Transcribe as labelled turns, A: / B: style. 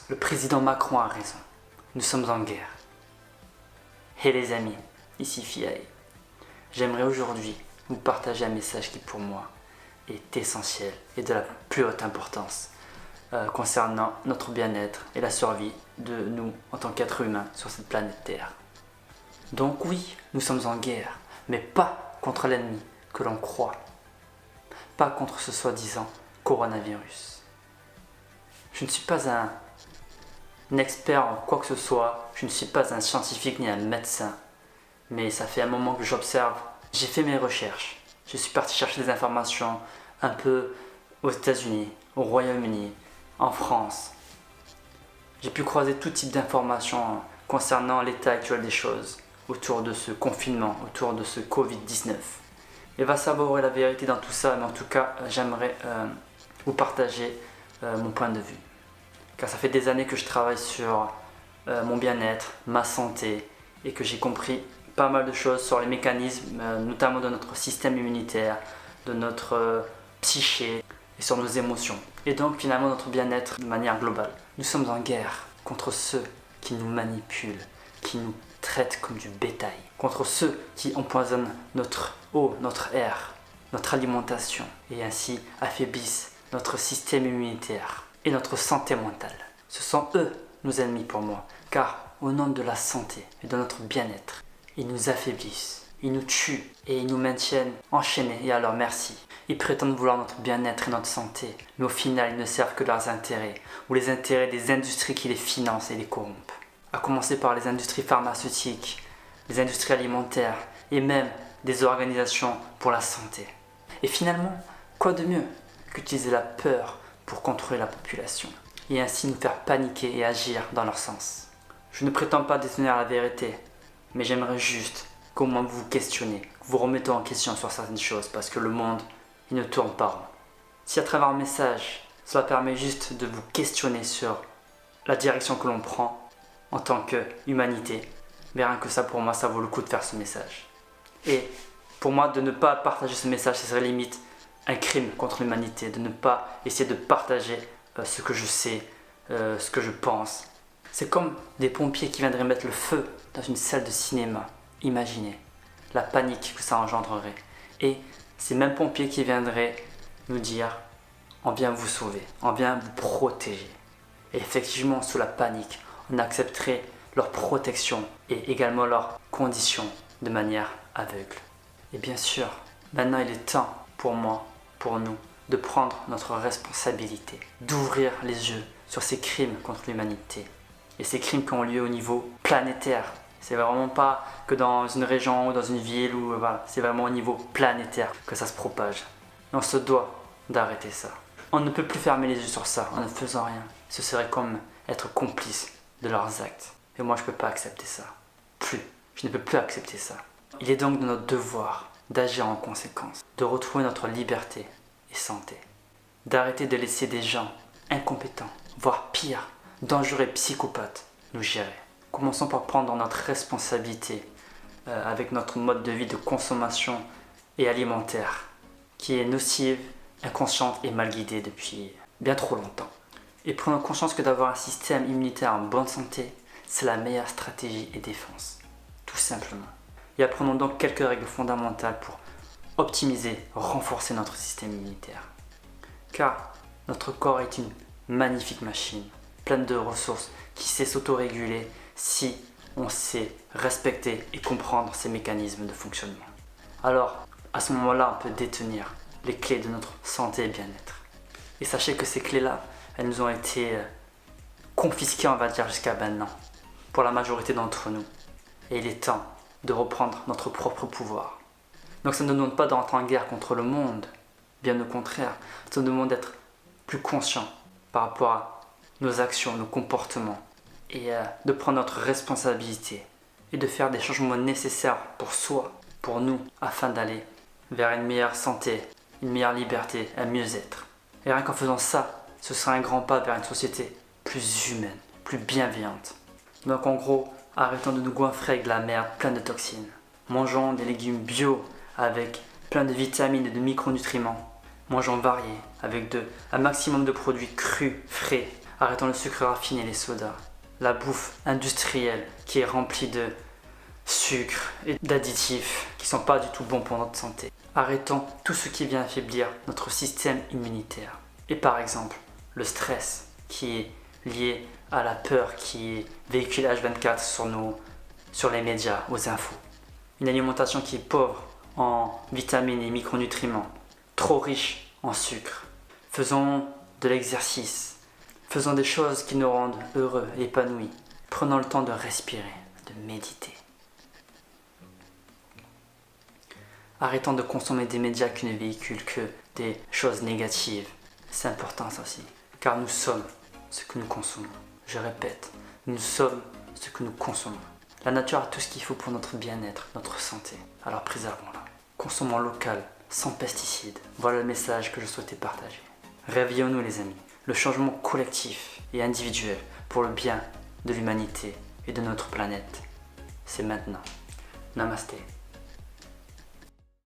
A: Le président Macron a raison. Nous sommes en guerre. Et les amis, ici Fiae. J'aimerais aujourd'hui vous partager un message qui pour moi est essentiel et de la plus haute importance concernant notre bien-être et la survie de nous en tant qu'êtres humains sur cette planète Terre. Donc oui, nous sommes en guerre, mais pas contre l'ennemi que l'on croit, pas contre ce soi-disant coronavirus. Je ne suis pas un expert en quoi que ce soit, je ne suis pas un scientifique ni un médecin, mais ça fait un moment que j'observe, j'ai fait mes recherches, je suis parti chercher des informations un peu aux États-Unis, au Royaume-Uni, en France. J'ai pu croiser tout type d'informations concernant l'état actuel des choses autour de ce confinement, autour de ce Covid-19. Et va savoir la vérité dans tout ça, mais en tout cas, j'aimerais vous partager mon point de vue. Car ça fait des années que je travaille sur mon bien-être, ma santé, et que j'ai compris pas mal de choses sur les mécanismes, notamment de notre système immunitaire, de notre psyché et sur nos émotions. Et donc finalement notre bien-être de manière globale. Nous sommes en guerre contre ceux qui nous manipulent, qui nous traitent comme du bétail, contre ceux qui empoisonnent notre eau, notre air, notre alimentation et ainsi affaiblissent notre système immunitaire et notre santé mentale. Ce sont eux nos ennemis pour moi, car au nom de la santé et de notre bien-être, ils nous affaiblissent, ils nous tuent et ils nous maintiennent enchaînés et à leur merci. Ils prétendent vouloir notre bien-être et notre santé, mais au final ils ne servent que leurs intérêts ou les intérêts des industries qui les financent et les corrompent. À commencer par les industries pharmaceutiques, les industries alimentaires et même des organisations pour la santé. Et finalement, quoi de mieux qu'utiliser la peur pour contrôler la population et ainsi nous faire paniquer et agir dans leur sens. Je ne prétends pas détenir la vérité, mais j'aimerais juste qu'au moins vous vous questionnez, que vous remettez en question sur certaines choses parce que le monde, il ne tourne pas rond. Si à travers un message, cela permet juste de vous questionner sur la direction que l'on prend en tant qu'humanité, mais rien que ça pour moi, ça vaut le coup de faire ce message. Et pour moi, de ne pas partager ce message, ce serait limite un crime contre l'humanité, de ne pas essayer de partager ce que je sais, ce que je pense. C'est comme des pompiers qui viendraient mettre le feu dans une salle de cinéma. Imaginez la panique que ça engendrerait. Et ces mêmes pompiers qui viendraient nous dire « on vient vous sauver, on vient vous protéger ». Et effectivement, sous la panique, on accepterait leur protection et également leurs conditions de manière aveugle. Et bien sûr, maintenant il est temps pour moi, pour nous, de prendre notre responsabilité, d'ouvrir les yeux sur ces crimes contre l'humanité. Et ces crimes qui ont lieu au niveau planétaire. C'est vraiment pas que dans une région ou dans une ville, voilà, c'est vraiment au niveau planétaire que ça se propage. Et on se doit d'arrêter ça. On ne peut plus fermer les yeux sur ça en ne faisant rien. Ce serait comme être complice de leurs actes. Et moi je ne peux pas accepter ça. Je ne peux plus accepter ça. Il est donc de notre devoir d'agir en conséquence, de retrouver notre liberté et santé, d'arrêter de laisser des gens incompétents, voire pire, dangereux et psychopathes nous gérer. Commençons par prendre notre responsabilité avec notre mode de vie de consommation et alimentaire qui est nocive, inconsciente et mal guidée depuis bien trop longtemps. Et prenons conscience que d'avoir un système immunitaire en bonne santé, c'est la meilleure stratégie et défense, tout simplement. Et apprenons donc quelques règles fondamentales pour optimiser, renforcer notre système immunitaire. Car notre corps est une magnifique machine, pleine de ressources, qui sait s'autoréguler si on sait respecter et comprendre ces mécanismes de fonctionnement. Alors, à ce moment-là, on peut détenir les clés de notre santé et bien-être. Et sachez que ces clés-là, elles nous ont été confisquées, on va dire, jusqu'à maintenant, pour la majorité d'entre nous. Et il est temps de reprendre notre propre pouvoir. Donc ça ne nous demande pas d'entrer en guerre contre le monde, bien au contraire, ça nous demande d'être plus conscients par rapport à nos actions, nos comportements, et de prendre notre responsabilité et de faire des changements nécessaires pour soi, pour nous, afin d'aller vers une meilleure santé, une meilleure liberté, un mieux-être. Et rien qu'en faisant ça, ce sera un grand pas vers une société plus humaine, plus bienveillante. Donc en gros, arrêtons de nous goinfrer avec de la merde pleine de toxines. Mangeons des légumes bio avec plein de vitamines et de micronutriments. Mangeons variés avec un maximum de produits crus, frais, Arrêtons le sucre raffiné, les sodas, la bouffe industrielle qui est remplie de sucre et d'additifs qui sont pas du tout bons pour notre santé. Arrêtons tout ce qui vient affaiblir notre système immunitaire. Et par exemple, le stress qui est lié à la peur qui est véhiculée H24 sur les médias, aux infos. Une alimentation qui est pauvre en vitamines et micronutriments, trop riche en sucre. Faisons de l'exercice, faisons des choses qui nous rendent heureux et épanouis. Prenons le temps de respirer, de méditer. Arrêtons de consommer des médias qui ne véhiculent que des choses négatives. C'est important ça aussi, car nous sommes ce que nous consommons. Je répète, nous sommes ce que nous consommons. La nature a tout ce qu'il faut pour notre bien-être, notre santé. Alors préservons-la. Consommons local, sans pesticides. Voilà le message que je souhaitais partager. Réveillons-nous les amis. Le changement collectif et individuel pour le bien de l'humanité et de notre planète, c'est maintenant. Namasté.